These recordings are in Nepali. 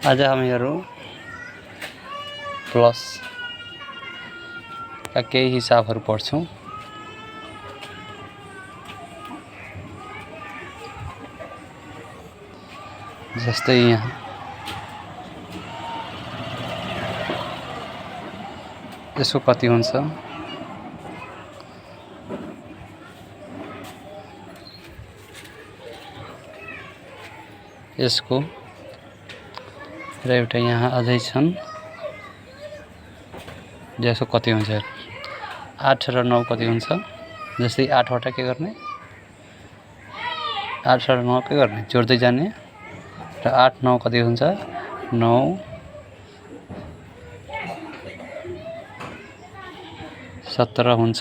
आज हामीहरू प्लस का केही हिसाबहरू पढ्छौं। जस्तै यहाँ यसको कति हुन्छ, यसको र एउटा यहाँ अझै छन्, यसको कति हुन्छ 8 र 9 कति हुन्छ। जस्तै 8 वटा के गर्ने, 8 र 9 के गर्ने जोड्दै जाने र 8 9 कति हुन्छ 9 17 हुन्छ।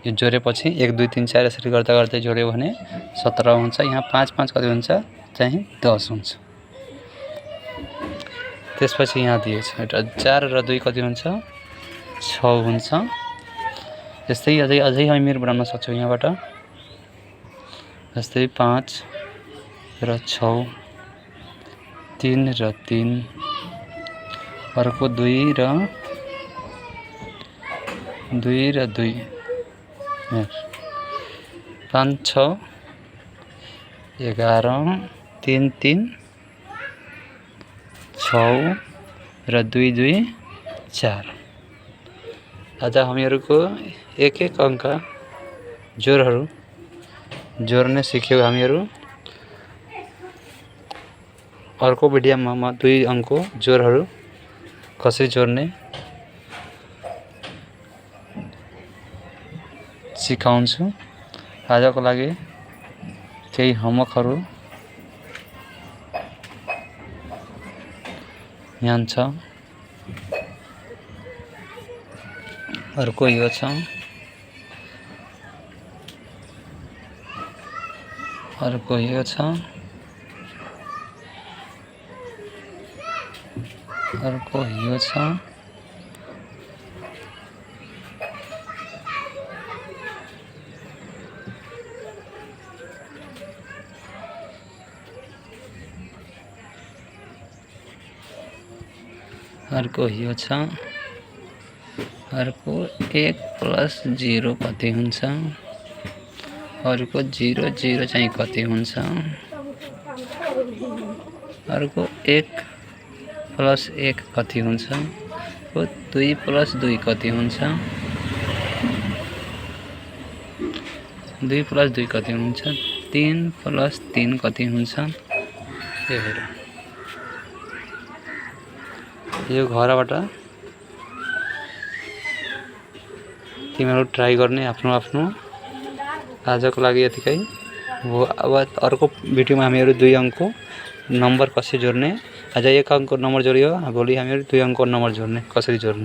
यो जोडेपछि 1 2 3 4 यसरी गर्दा गर्दै जोड्यो भने 17 हुन्छ। यहाँ 5 5 कति हुन्छ चाहिँ 10 हुन्छ। त्यसपछि यहाँ दिएछ एउटा 4 र 2 कति हुन्छ 6 हुन्छ। यस्तै अझै हामीहरू बनाउन सक्छौं यहाँबाट। जस्तै 5 र 6 3 र 3 अर्को 2 र 2 5 6 11 3 3 6 र 2 2 4। आज हामीहरूको एक एक अंक जोडहरू जोड्ने सिक्यौं हामीहरू। अर्को भिडियोमा म 2 अंकको जोडहरू कसरी जोड्ने सिकाउँछु। आजको लागि केही होमवर्कहरू यहाँ छ। अर्को यो छ, अर्को यो छ, अर्को यो छ, अर्को यो छ, अर्को 1 + 0 कति हुन्छ, अर्को 0 0 चाहिँ कति हुन्छ, अर्को 1 + 1 कति हुन्छ, 2 + 2 कति हुन्छ, 2 + 2 कति हुन्छ, 3 + 3 कति हुन्छ। यो घरबाट तिमीहरू ट्राई गर्ने आफ्नो आफ्नो। आजको लागि यतिकै हो। अब अर्को भिडियोमा हामीहरू 2 अंकको नम्बर कसरी जोड्ने, आज 1 अंकको नम्बर जोडियो, भोलि हामीहरू 2 अंकको नम्बर जोड्ने कसरी जोड्ने।